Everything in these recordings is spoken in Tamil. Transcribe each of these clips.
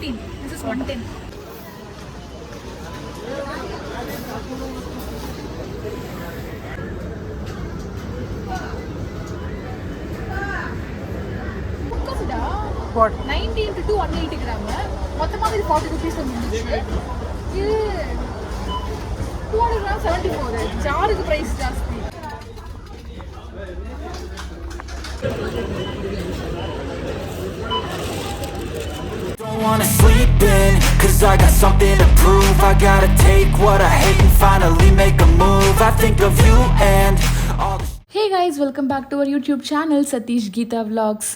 118. This is 110. What? 90 into 2 180 gram. மொத்தமாக இது 40 rupees வந்துச்சு. இது 200 gram 74. ஜாருக்கு பிரைஸ் ஜாஸ்தி. Don't wanna sleep in, cause I got something to prove. I gotta take what I hate and finally make a move. I think of you and all the Hey guys, welcome back to our YouTube channel Satish Geeta Vlogs.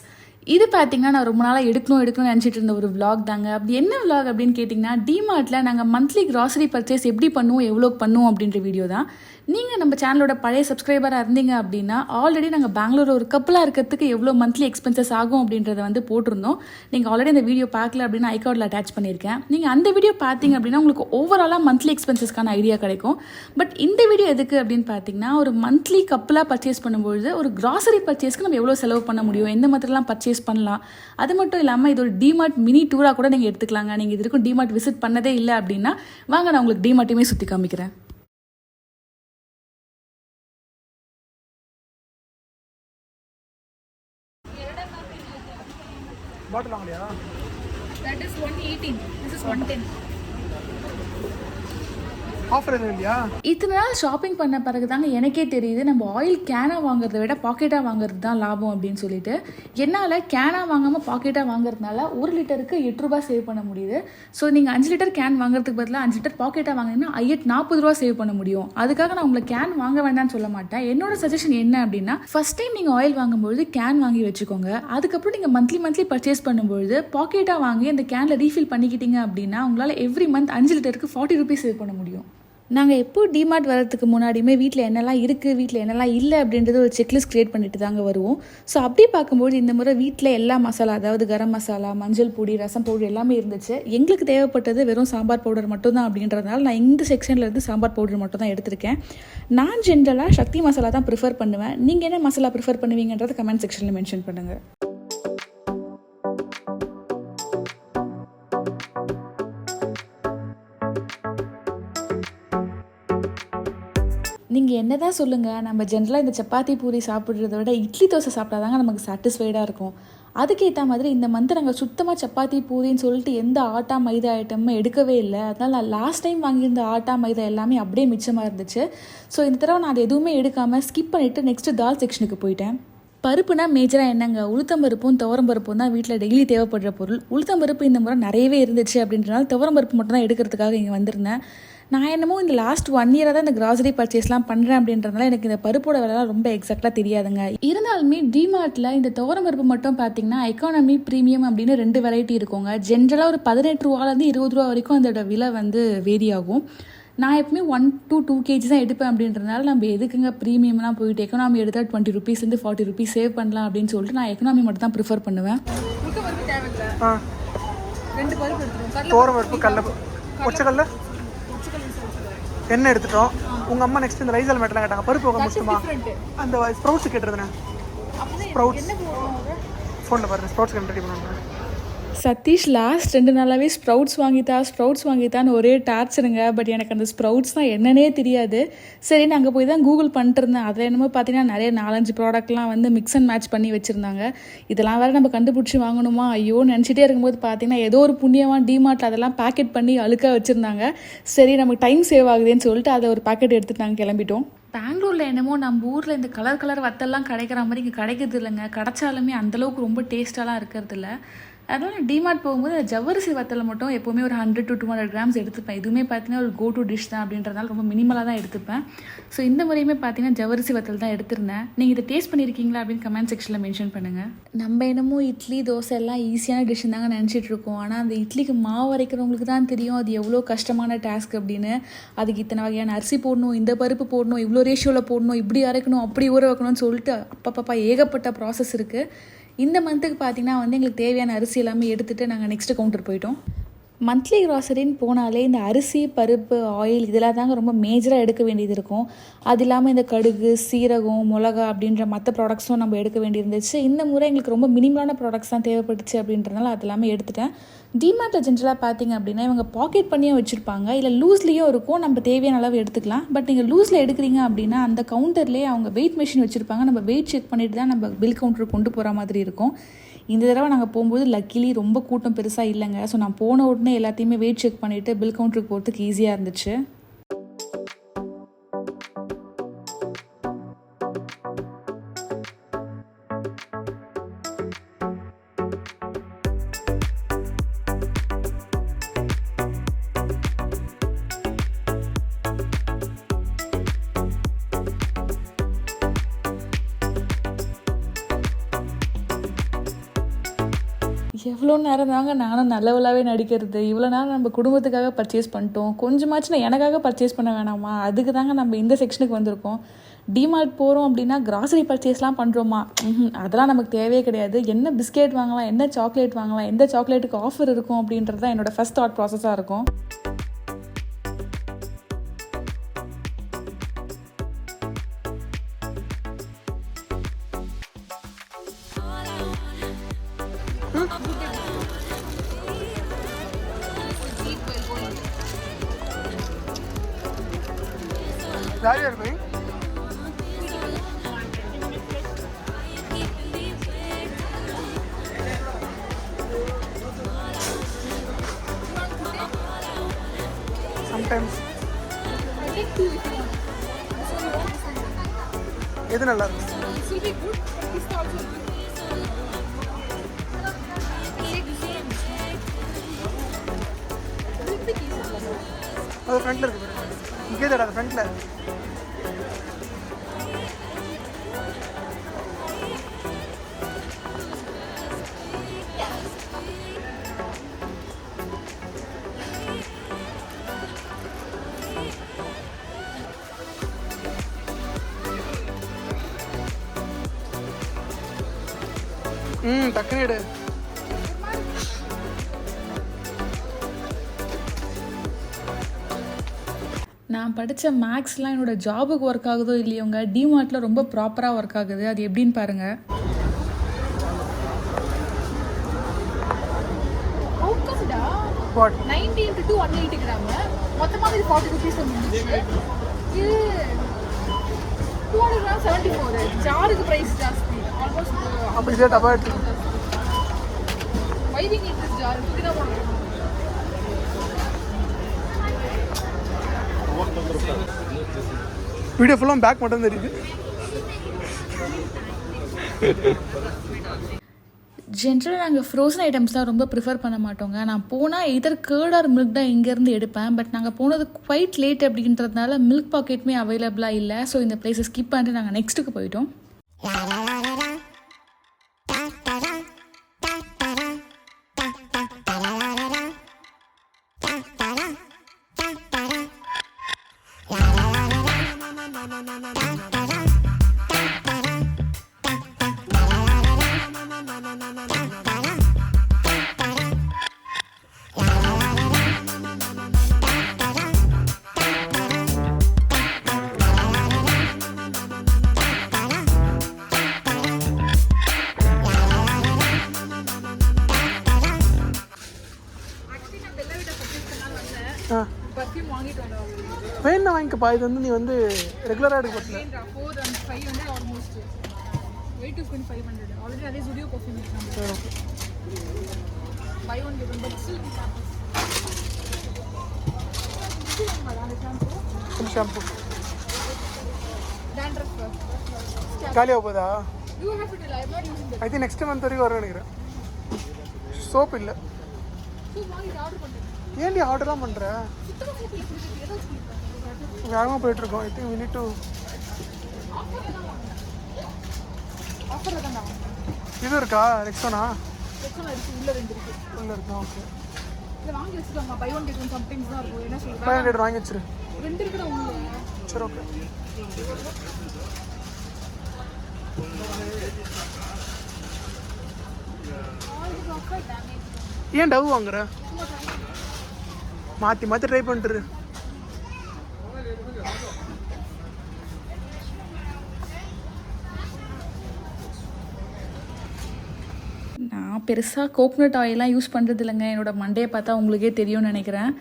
இது பார்த்தீங்கன்னா நான் ரொம்ப நாளாக எடுக்கணும்னு நினச்சிட்டு இருந்த ஒரு vlog தாங்க. அப்படி என்ன vlog அப்படின்னு கேட்டிங்கன்னா, டிமார்ட்டில் நாங்கள் மந்த்லி கிராசரி பர்ச்சேஸ் எப்படி பண்ணுவோம், எவ்வளோ பண்ணுவோம் அப்படின்ற வீடியோ தான். நீங்கள் நம்ம சேனலோட பழைய சப்ஸ்கிரைபராக இருந்தீங்க அப்படின்னா, ஆல்ரெடி நாங்கள் பெங்களூர் ஒரு கப்பலாக இருக்கிறதுக்கு எவ்வளோ மந்த்லி எக்ஸ்பென்சஸ் ஆகும் அப்படின்றத வந்து போட்டிருந்தோம். நீங்கள் ஆல்ரெடி அந்த வீடியோ பார்க்கல அப்படின்னா ஐகார்டில் அட்டாச் பண்ணியிருக்கேன். நீங்கள் அந்த வீடியோ பார்த்தீங்க அப்படின்னா உங்களுக்கு ஓவராலாக மந்த்லி எக்ஸ்பென்சஸ்க்கான ஐடியா கிடைக்கும். பட் இந்த வீடியோ எதுக்கு அப்படின்னு பார்த்தீங்கன்னா, ஒரு மந்த்லி கப்பலாக பர்ச்சேஸ் பண்ணும்பொழுது ஒரு கிராசரி பர்ச்சேஸ்க்கு நம்ம எவ்வளோ செலவு பண்ண முடியும், எந்த மாதிரிலாம் பர்ச்சேஸ் பண்ணலாம். அது மட்டும் இல்லாமல் இது ஒரு டிமார்ட் மினி டூராக கூட நீங்கள் எடுத்துக்கலாங்க. நீங்கள் இது வரைக்கும் டிமார்ட் விசிட் பண்ணதே இல்லை அப்படின்னா வாங்க நான் உங்களுக்கு டிமார்ட்டையுமே சுற்றி காமிக்கிறேன். பாட்டில் வாங்கலையா? That is 118. This is 110. Offer எதுவும் இல்லையா? இத்தனை நாள் ஷாப்பிங் பண்ண பிறகு தாங்க எனக்கே தெரியுது நம்ம ஆயில் கேனாக வாங்குறத விட பாக்கெட்டாக வாங்குறது தான் லாபம் அப்படின்னு சொல்லிட்டு. என்னால் கேனாக வாங்காமல் பாக்கெட்டாக வாங்குறதுனால 1 லிட்டருக்கு 8 ரூபா சேவ் பண்ண முடியுது. ஸோ நீங்கள் 5 லிட்டர் கேன் வாங்குறதுக்கு பதிலாக 5 லிட்டர் பாக்கெட்டாக வாங்கினீங்கன்னா 40 ரூபா சேவ் பண்ண முடியும். அதுக்காக நான் உங்களை கேன் வாங்க வேண்டாம்னு சொல்ல மாட்டேன். என்னோட சஜஷன் என்ன அப்படின்னா, ஃபர்ஸ்ட் டைம் நீங்கள் ஆயில் வாங்கும்போது கேன் வாங்கி வச்சுக்கோங்க. அதுக்கப்புறம் நீங்கள் மந்த்லி பர்ச்சேஸ் பண்ணும்போது பாக்கெட்டாக வாங்கி அந்த கேனில் ரீஃபில் பண்ணிக்கிட்டீங்க அப்படின்னா உங்களால் எவ்ரி மந்த் 5 லிட்டருக்கு 40 ருபீஸ் சேவ் பண்ண முடியும். நாங்கள் எப்போ டிமார்ட் வரதுக்கு முன்னாடியுமே வீட்டில் என்னெல்லாம் இருக்குது, வீட்டில் என்னெல்லாம் இல்லை அப்படின்றது ஒரு செக்லிஸ்ட் க்ரியேட் பண்ணிட்டு தாங்க வருவோம். ஸோ அப்படி பார்க்கும்போது இந்த முறை வீட்டில் எல்லா மசாலா, அதாவது கரம் மசாலா, மஞ்சள் பொடி, ரசம் பவுடர் எல்லாமே இருந்துச்சு. எங்களுக்கு தேவைப்பட்டது வெறும் சாம்பார் பவுடர் மட்டும்தான் அப்படின்றதுனால நான் இந்த செக்ஷனில் இருந்து சாம்பார் பவுடர் மட்டும் தான் எடுத்திருக்கேன். நான் ஜென்ரலாக சக்தி மசாலா தான் ப்ரிஃபர் பண்ணுவேன். நீங்கள் என்ன மசாலா ப்ரிஃபர் பண்ணுவீங்கன்றதை கமெண்ட் செக்ஷனில் மென்ஷன் பண்ணுங்கள். நீங்கள் என்ன தான் சொல்லுங்கள், நம்ம ஜென்ரலாக இந்த சப்பாத்தி பூரி சாப்பிட்றத விட இட்லி தோசை சாப்பிட்டா தாங்க நமக்கு சாட்டிஸ்ஃபைடாக இருக்கும். அதுக்கேற்ற மாதிரி இந்த மந்த் நாங்கள் சுத்தமாக சப்பாத்தி பூரின்னு சொல்லிட்டு எந்த ஆட்டா மைதா ஐட்டமும் எடுக்கவே இல்லை. அதனால் நான் லாஸ்ட் டைம் வாங்கியிருந்த ஆட்டா மைதா எல்லாமே அப்படியே மிச்சமாக இருந்துச்சு. ஸோ இந்த தடவை நான் அதை எதுவுமே எடுக்காமல் ஸ்கிப் பண்ணிவிட்டு நெக்ஸ்ட்டு தால் செக்ஷனுக்கு போயிட்டேன். பருப்புனா மேஜராக என்னங்க, உளுத்தம்பருப்பும் துவரம்பருப்பும் தான் வீட்டில் டெய்லி தேவைப்படுற பொருள். உளுத்தம்பருப்பு இந்த முறை நிறையவே இருந்துச்சு அப்படின்றனால துவரம்பருப்பு மட்டும் தான் எடுக்கிறதுக்காக இங்கே வந்திருந்தேன். நான் என்னமோ இந்த லாஸ்ட் 1 இயராக தான் இந்த கிராசரி பர்ச்சேஸ்லாம் பண்ணுறேன் அப்படின்றதுனால எனக்கு இந்த பருப்போட விலைலாம் ரொம்ப எக்ஸாக்டாக தெரியாதுங்க. இருந்தாலுமே டிமார்ட்டில் இந்த துவரம்பருப்பு மட்டும் பார்த்தீங்கன்னா எக்கானமி, ப்ரீமியம் அப்படின்னு 2 வெரைட்டி இருக்குங்க. ஜென்ரலாக ஒரு 18 ரூபாலேருந்து 20 ரூபா வரைக்கும் அதோட விலை வந்து வேரி ஆகும். நான் எப்பவுமே 1 to 2 kg தான் எடுப்பேன் அப்படின்றதுனால நம்ம எதுக்குங்க ப்ரீமியம்லாம் போயிட்டு எக்கனாமி எடுத்தால் 20 ருபீஸ்லேருந்து 40 ருபீஸ் சேவ் பண்ணலாம் அப்படின்னு சொல்லிட்டு நான் எக்கனாமி மட்டும் தான் ப்ரிஃபர் பண்ணுவேன். பருப்பு கடலை ஒச்சக்கல்ல என்ன எடுத்துட்டோம். உங்கள் அம்மா நெக்ஸ்ட் இந்த ரைசல் மேட்டெலாம் கேட்டாங்க. பருப்பு போக முடிச்சுமா? அந்த ஸ்ப்ரவுட்ஸ் கேட்டுருந்தேன். ஸ்ப்ரவுட்ஸ் ஃபோனில் பாருங்கள், ஸ்ப்ரவுட்ஸ் ரெடி பண்ணுவேன். சதீஷ் லாஸ்ட் 2 நாளாகவே ஸ்ப்ரவுட்ஸ் வாங்கித்தான்னு ஒரே டார்ச்சருங்க. பட் எனக்கு அந்த ஸ்ப்ரவுட்ஸ் தான் என்னன்னே தெரியாது. சரி நான் அங்கே போய் தான் கூகுள் பண்ணிட்டு இருந்தேன். அதில் என்னமோ பார்த்தீங்கன்னா நிறைய 4-5 ப்ராடக்ட்லாம் வந்து மிக்ஸ் அண்ட் மேட்ச் பண்ணி வச்சுருந்தாங்க. இதெல்லாம் வேறு நம்ம கண்டுபிடிச்சி வாங்கணுமா ஐயோ நினச்சிட்டே இருக்கும்போது பார்த்தீங்கன்னா ஏதோ ஒரு புண்ணியமாக டிமார்ட்டில் அதெல்லாம் பேக்கெட் பண்ணி அழுக்காக வச்சுருந்தாங்க. சரி நமக்கு டைம் சேவ் ஆகுதுன்னு சொல்லிட்டு அதை ஒரு பேக்கெட் எடுத்துட்டு நாங்கள் கிளம்பிட்டோம். பெங்களூரில் என்னமோ நம்ம ஊரில் இந்த கலர் வத்தெல்லாம் கிடைக்கிற மாதிரி இங்கே கிடைக்கிறது இல்லைங்க. கிடைச்சாலுமே அந்தளவுக்கு ரொம்ப டேஸ்ட்டாலாம் இருக்கிறது இல்லை. அதனால் டிமார்ட் போகும்போது ஜவ்வரிசி வத்தலை மட்டும் எப்போவுமே ஒரு 100 to 200 கிராம்ஸ் எடுத்துப்பேன். இதுவுமே பார்த்தீங்கன்னா ஒரு கோ டு டிஷ் தான் அப்படின்றதுனால ரொம்ப மினிமலாக தான் எடுத்துப்பேன். ஸோ இந்த முறையுமே பார்த்தீங்கன்னா ஜவ்வரிசி வத்தல் தான் எடுத்திருந்தேன். நீங்கள் இதை டேஸ்ட் பண்ணியிருக்கீங்களா அப்படின்னு கமெண்ட் செக்ஷனில் மென்ஷன் பண்ணுங்கள். நம்ம என்னமோ இட்லி தோசை எல்லாம் ஈஸியான டிஷ் தாங்க நினச்சிட்டு இருக்கோம். ஆனால் அந்த இட்லிக்கு மாவு அரைக்கிறவங்களுக்கு தான் தெரியும் அது எவ்வளோ கஷ்டமான டாஸ்க் அப்படின்னு. அதுக்கு இத்தனை வகையான அரிசி போடணும், இந்த பருப்பு போடணும், இவ்வளோ ரேஷியோவில் போடணும், இப்படி அரைக்கணும், அப்படி ஊற வைக்கணும்னு சொல்லிட்டு அப்பப்பா ஏகப்பட்ட ப்ராசஸ் இருக்குது. இந்த மந்த்துக்கு பார்த்தீங்கன்னா வந்து எங்களுக்கு தேவையான அரிசி எல்லாமே எடுத்துகிட்டு நாங்கள் நெக்ஸ்ட்டு கவுண்டர் போயிட்டோம். மந்த்லி க்ராசரின்னு போனாலே இந்த அரிசி பருப்பு ஆயில் இதெல்லாம் தாங்க ரொம்ப மேஜராக எடுக்க வேண்டியது இருக்கும். அது இல்லாமல் இந்த கடுகு சீரகம் மிளகா அப்படின்ற மற்ற ப்ராடக்ட்ஸும் நம்ம எடுக்க வேண்டியிருந்துச்சு. இந்த முறை எங்களுக்கு ரொம்ப மினிமலான ப்ராடக்ட்ஸ் தான் தேவைப்பட்டுச்சு அப்படின்றதுனால அது எல்லாமே எடுத்துட்டேன். டிமார்ட்டில் ஜென்ரலாக பார்த்தீங்க அப்படின்னா இவங்க பாக்கெட் பண்ணியும் வச்சுருப்பாங்க, இல்லை லூஸ்லேயும் இருக்கும், நம்ம தேவையான அளவு எடுத்துக்கலாம். பட் நீங்கள் லூஸில் எடுக்கிறீங்க அப்படின்னா அந்த கவுண்டர்லேயே அவங்க வெயிட் மிஷின் வச்சுருப்பாங்க. நம்ம வெயிட் செக் பண்ணிட்டு தான் நம்ம பில் கவுண்டருக்கு கொண்டு போகிற மாதிரி இருக்கும். இந்த தடவை நாங்கள் போகும்போது லக்கிலி ரொம்ப கூட்டம் பெருசாக இல்லைங்க. ஸோ நான் போன உடனே எல்லாத்தையுமே வெயிட் செக் பண்ணிவிட்டு பில் கவுண்டருக்கு போகிறதுக்கு ஈஸியாக இருந்துச்சு. எவ்வளோ நேரம் தாங்க நானும் நல்லவளாகவே நடிக்கிறது. இவ்வளோ நேரம் நம்ம குடும்பத்துக்காக பர்ச்சேஸ் பண்ணிட்டோம், கொஞ்சமாச்சும் நான் எனக்காக பர்ச்சேஸ் பண்ண வேணாமா? அதுக்கு தாங்க நம்ம இந்த செக்ஷனுக்கு வந்திருக்கோம். டிமார்ட் போகிறோம் அப்படின்னா கிராசரி பர்ச்சேஸ்லாம் பண்ணுறோமா? அதெல்லாம் நமக்கு தேவையே கிடையாது. என்ன பிஸ்கெட் வாங்கலாம், என்ன சாக்லேட் வாங்கலாம், எந்த சாக்லேட்டுக்கு ஆஃபர் இருக்கும் அப்படின்றது தான் என்னோடய ஃபஸ்ட் தாட் ப்ராசஸாக இருக்கும். Where you are going? Sometimes. I take 2 if you want. So you want this one? எது நல்லா இருக்கு? This will be good, but this also will be good. Take this one. With the keys. அது ஃப்ரண்ட்ல இருக்கு பாருங்க. இங்கே தான் அது ஃப்ரண்ட்ல. டக்குனு எடு. நான் படித்த மேக்ஸ்லாம் என்னோடய ஜாபுக்கு ஒர்க் ஆகுதோ இல்லையோங்க, டிமார்ட்டில் ரொம்ப ப்ராப்பராக ஒர்க் ஆகுது. அது எப்படின்னு பாருங்கள். What? 90 into 2 180 gram. மொத்தமாக இது 40 rupees வந்துச்சு. இது 200 கிராம் 74. ஜாருக்கு பிரைஸ் ஜாஸ்தி. ஆல்மோஸ்ட் அப்படி இதே டப்பா எடுத்து. Why we need this jar? கிட்ட போடுங்க. வீடியோ ஃபுல்லாக பேக் மட்டும் தெரியுது. ஜென்ரலாக நாங்கள் ஃப்ரோசன் ஐட்டம்ஸ்லாம் ரொம்ப ப்ரிஃபர் பண்ண மாட்டோங்க. நான் போனால் எதர் கேர்ட் ஆர் மில்க் தான் இங்கேருந்து எடுப்பேன். பட் நாங்கள் போனது குவைட் லேட் அப்படின்றதுனால மில்க் பாக்கெட்டுமே அவைலபிளாக இல்லை. ஸோ இந்த பிளேஸை ஸ்கிப் பண்ணிட்டு நாங்கள் நெக்ஸ்ட்டுக்கு போயிட்டோம். பர்ஃப்யூம் வாங்கிட்டு வந்தோம். வேணா வாங்கிக்கப்பா. இது வந்து நீ வந்து ரெகுலராக எடுக்க போகல. 4 and 5 வந்து ஆல்மோஸ்ட் weight is 500. ஆல்ரெடி அதே ஸ்டுடியோ பர்ஃப்யூம் இருக்கு. Buy one get one, but still be samples. Shampoo dandruff. காலியாக போதா? You have to tell. I am not using that. I think next month வரைக்கும் வரும் நினைக்கிறேன். சோப் இல்லை. So வாங்கி ஆர்டர் பண்ணுங்க. ஏன்டி ஆர்டர்லாம் பண்ணுற? வேகமாக போயிட்டுருக்கோம். I think we need to offer தான். இது இருக்கா? ரெக்ஸோனா ரெக்ஸோனா இருக்கு. உள்ள 2 இருக்கு. உள்ள இருக்கா? ஓகே. இத வாங்கி வச்சுக்கோங்க. Buy one get one sometimes தான் இருக்கும். என்ன சொல்றீங்க? 500 வாங்கி வச்சிரு. 2 இருக்குடா உள்ள. சரி okay. All the offer damage. ஏன் டவ் வாங்குற? மாற்றி மாற்றி ட்ரை பண்ணிட்டுரு. நான் பெருசாக கோகோனட் ஆயிலெலாம் யூஸ் பண்ணுறது இல்லைங்க. என்னோடய மண்டையை பார்த்தா உங்களுக்கே தெரியும்னு நினைக்கிறேன்.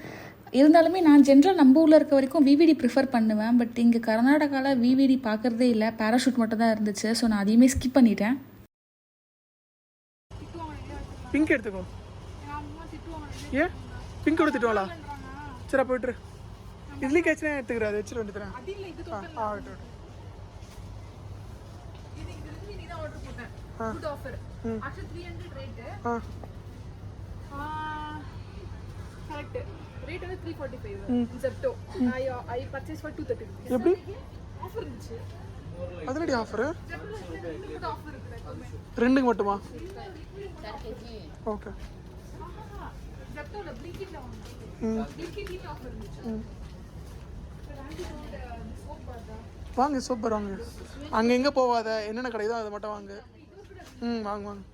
இருந்தாலுமே நான் ஜென்ரலாக நம்ம ஊரில் இருக்க வரைக்கும் விவிடி ப்ரிஃபர் பண்ணுவேன். பட் இங்கே கர்நாடகாவில் விவிடி பார்க்குறதே இல்லை, பேராஷூட் மட்டும் தான் இருந்துச்சு. ஸோ நான் அதையுமே ஸ்கிப் பண்ணிட்டேன். பிங்க் எடுத்துக்கோ. ஏன் பிங்க் எடுத்துட்டோம்லா? சரி போய்ட்டு இட்லி கேட்சுனா எடுத்துக்கிறேன், அதை வச்சுட்டு வந்துடுறேன். Rate is 345. Zepto. I purchased for 230 rupees. எப்படி Offer இருந்துச்சு. அதனடி ஆஃபர்? Zepto offer இருக்கு. ரெண்டுக்கு மட்டுமா? ஓகே. Zepto ல Blinkit ல வாங்குனேன். Blinkit ல ஆஃபர் இருந்துச்சு. வாங்க சூப்பர் வாங்க. அங்கே எங்கே போவாத, என்னென்ன கிடைக்குதோ அதை மட்டும் வாங்க. வாங்க வாங்க.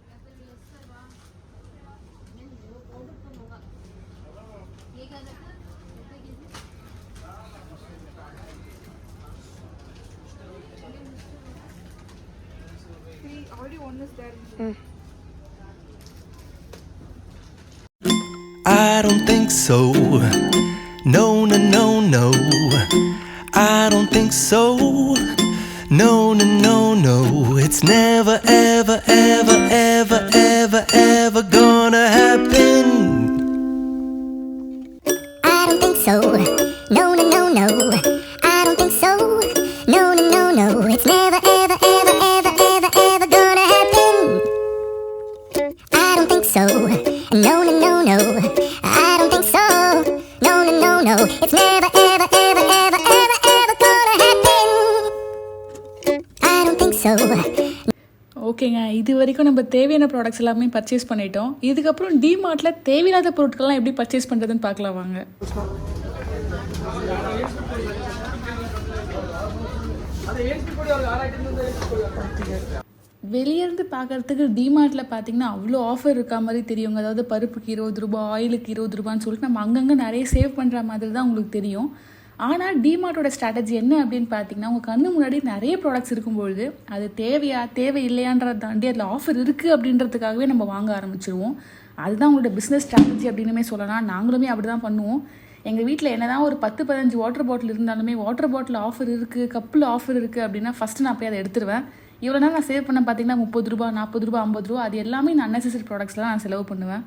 Already one is there. I don't think so. No, no, no, no. I don't think so. No, no, no, no. It's never, ever, ever, ever, ever, ever gonna happen. I don't think so. No, no, no, no. I don't think so. No, no, no, no. It's never, ever, ever, ever, ever, ever gonna happen. I don't think so. No, no, no, no. I don't think so. No, no, no, no. It's never, ever, ever, ever, ever, ever gonna happen. I don't think so. ஓகேங்க, இது வரைக்கும் நம்ம தேவையான ப்ராடக்ட்ஸ் எல்லாமே பர்ச்சேஸ் பண்ணிட்டோம். இதுக்கப்புறம் டிமார்ட்டில் தேவையில்லாத பொருட்கள்லாம் எப்படி பர்ச்சேஸ் பண்ணுறதுன்னு பார்க்கலாம் வாங்க. வெளியேருந்து பார்க்குறதுக்கு டிமார்ட்டில் பார்த்தீங்கன்னா அவ்வளோ ஆஃபர் இருக்கா மாதிரி தெரியுங்க. அதாவது பருப்புக்கு 20 ரூபா, ஆயிலுக்கு 20 ரூபான்னு சொல்லிட்டு நம்ம அங்கங்கே நிறைய சேவ் பண்ணுற மாதிரி தான் உங்களுக்கு தெரியும். ஆனால் டிமார்ட்டோட ஸ்ட்ராட்டஜி என்ன அப்படின்னு பார்த்தீங்கன்னா, உங்கள் கண்ணு முன்னாடி நிறைய ப்ராடக்ட்ஸ் இருக்கும்பொழுது அது தேவை இல்லையான்றதை தாண்டி அதில் ஆஃபர் இருக்குது அப்படின்றதுக்காகவே நம்ம வாங்க ஆரம்பிச்சிருவோம். அதுதான் உங்களோட பிஸ்னஸ் ஸ்ட்ராட்டஜி அப்படின்னுமே சொல்லலாம். நாங்களுமே அப்படி தான் பண்ணுவோம். எங்கள் வீட்டில் என்ன தான் ஒரு 10-15 வாட்டர் பாட்டில் இருந்தாலுமே வாட்டர் பாட்டில் ஆஃபர் இருக்குது, கப்பில் ஆஃபர் இருக்குது அப்படின்னா ஃபஸ்ட்டு நான் போய் அதை எடுத்துருவேன். இவ்வளோ நாள் நான் சேவ் பண்ண பார்த்தீங்கன்னா 30 ரூபா, 40 ரூபா, 50 ரூபா, அது எல்லாமே நான் அன்னெசரி ப்ராடக்ட்ஸ்லாம் நான் செலவு பண்ணுவேன்.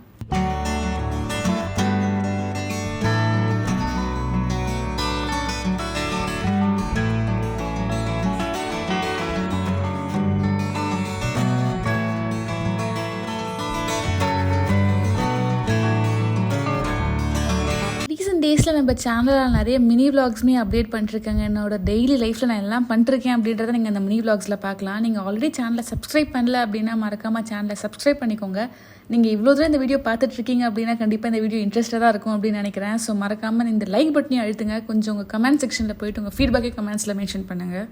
டேஸில் நம்ம சேனலில் நிறைய மினி விலாக்ஸுமே அப்டேட் பண்ணிருக்கேங்க. என்னோட டெய்லி லைஃப்பில் நான் எல்லாம் பண்ணிருக்கேன் அப்படின்றத நீங்கள் அந்த மினி விலாக்ஸில் பார்க்கலாம். நீங்கள் ஆல்ரெடி சேனலை சப்ஸ்கிரைப் பண்ணல அப்படின்னா மறக்காமல் சேனலை சப்ஸ்கிரைப் பண்ணிக்கோங்க. நீங்கள் இவ்வளோ தூரம் இந்த வீடியோ பார்த்துட்ருக்கீங்க அப்படின்னா கண்டிப்பாக இந்த வீடியோ இன்ட்ரெஸ்ட்டாக தான் இருக்கும் அப்படின்னு நினைக்கிறேன். ஸோ மறக்காமல் இந்த லைக் பட்டனையும் அழுத்துங்க. கொஞ்சம் உங்கள் கமெண்ட் செக்ஷனில் போய்ட்டு உங்கள் ஃபீட்பேக்கே கமெண்ட்ஸில் மென்ஷன் பண்ணுங்கள்.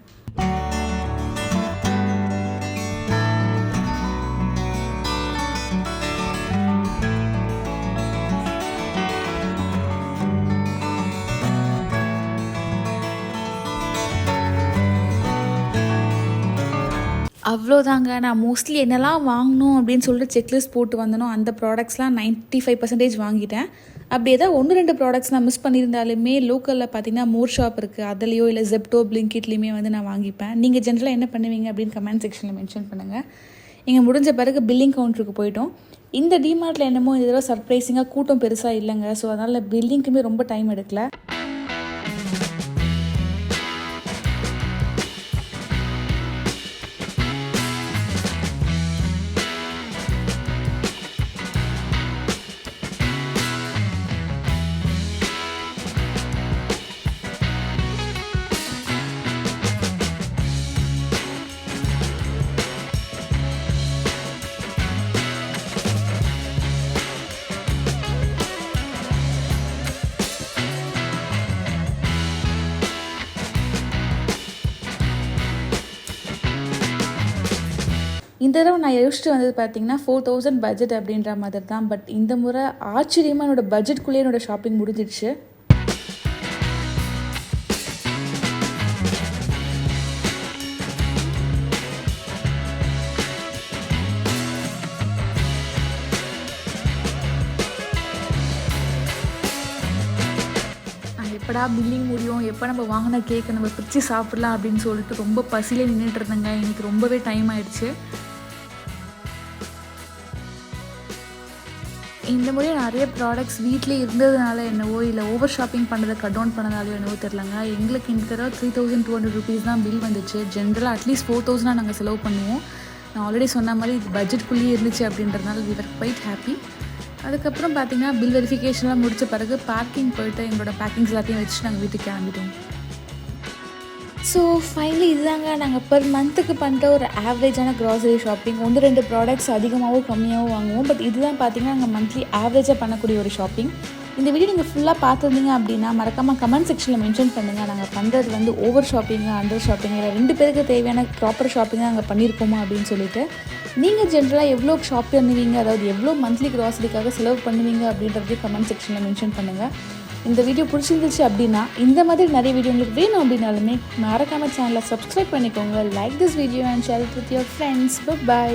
அவ்வளோதாங்க. நான் மோஸ்ட்லி என்னெல்லாம் வாங்கணும் அப்படின்னு சொல்லிட்டு செக்லிஸ்ட் போட்டு வந்தனோ அந்த ப்ராடக்ட்ஸ்லாம் 95% வாங்கிட்டேன். அப்படி ஏதாவது 1-2 ப்ராடக்ட்ஸ் நான் மிஸ் பண்ணியிருந்தாலுமே லோக்கலில் பார்த்தீங்கன்னா மோர் ஷாப் இருக்குது, அதுலேயோ இல்லை ஜெப்டோ, பிளிங்கிட்லேயுமே வந்து நான் வாங்கிப்பேன். நீங்கள் ஜென்ரலாக என்ன பண்ணுவீங்க அப்படின்னு கமெண்ட் செக்ஷனில் மென்ஷன் பண்ணுங்கள். இங்கே முடிஞ்ச பிறகு பில்லிங் கவுண்டருக்கு போயிட்டோம். இந்த டிமார்ட்டில் என்னமோ இந்த தடவை சர்ப்ரைசிங்காக கூட்டம் பெருசாக இல்லைங்க. ஸோ அதனால் பில்லிங்க்குமே ரொம்ப டைம் எடுக்கல. இந்த தடவை நான் யோசிச்சுட்டு வந்தது பார்த்தீங்கன்னா 4000 பட்ஜெட் அப்படின்ற மாதிரி தான். பட் இந்த முறை ஆச்சரியமாக என்னோடய பட்ஜெட்குள்ளேயே என்னோடய ஷாப்பிங் முடிஞ்சிடுச்சு. எப்படா பில்லிங் முடியும், எப்போ நம்ம வாங்கின கேக்கை நம்ம பிரித்து சாப்பிட்லாம் அப்படின்னு சொல்லிட்டு ரொம்ப பசியில் நின்றுட்டு இருந்தேங்க. இன்றைக்கி ரொம்பவே டைம் ஆகிடுச்சு. இந்த முறை நிறைய ப்ராடக்ட்ஸ் வீட்டிலே இருந்ததுனால என்னவோ இல்லை ஓவர் ஷாப்பிங் பண்ணதை கட் டவுன் பண்ணதாலோ என்னவோ தெரிலங்க, எங்களுக்கு இந்த தடவை 3200 ருபீஸ் தான் பில் வந்துச்சு. ஜென்ரலாக அட்லீஸ்ட் 4000 நாங்கள் செலவு பண்ணுவோம். நான் ஆல்ரெடி சொன்ன மாதிரி இது பட்ஜெட்குள்ளேயே இருந்துச்சு அப்படின்றதுனால வி வர் குவைட் ஹாப்பி. அதுக்கப்புறம் பார்த்திங்கன்னா பில் வெரிஃபிகேஷன்லாம் முடித்த பிறகு பார்க்கிங் போய்ட்டு எங்களோட பேக்கிங்ஸ் எல்லாத்தையும் வச்சு நாங்கள் வீட்டுக்கு கிளம்பிட்டோம். ஸோ ஃபைனலி இதுதாங்க நாங்கள் பர் மந்த்துக்கு பண்ணுற ஒரு ஆவரேஜான க்ராசரி ஷாப்பிங். 1-2 ப்ராடக்ட்ஸ் அதிகமாகவும் கம்மியாகவும் வாங்குவோம். பட் இதுதான் பார்த்திங்கன்னா நாங்கள் மந்த்லி ஆவரேஜாக பண்ணக்கூடிய ஒரு ஷாப்பிங். இந்த வீடியோ நீங்கள் ஃபுல்லாக பார்த்துருந்தீங்க அப்படின்னா மறக்காமல் கமெண்ட் செக்ஷனில் மென்ஷன் பண்ணுங்கள். நாங்கள் பண்ணுறது வந்து ஓவர் ஷாப்பிங்கு, அண்டர் ஷாப்பிங், இல்லை 2 பேருக்கு தேவையான ப்ராப்பர் ஷாப்பிங்காக நாங்கள் பண்ணியிருக்கோமா அப்படின்னு சொல்லிட்டு. நீங்கள் ஜென்ரலாக எவ்வளோ ஷாப் பண்ணுவீங்க, அதாவது எவ்வளோ மந்த்லி க்ராசரிக்காக செலவு பண்ணுவீங்க அப்படின்றதையும் கமெண்ட் செக்ஷனில் மென்ஷன் பண்ணுங்கள். இந்த வீடியோ பிடிச்சிருந்துச்சு அப்படின்னா இந்த மாதிரி நிறைய வீடியோ உங்களுக்கு வேணும் அப்படின்னாலுமே மறக்காமல் சேனலை சப்ஸ்கிரைப் பண்ணிக்கோங்க. Like this video and share it with your friends. By.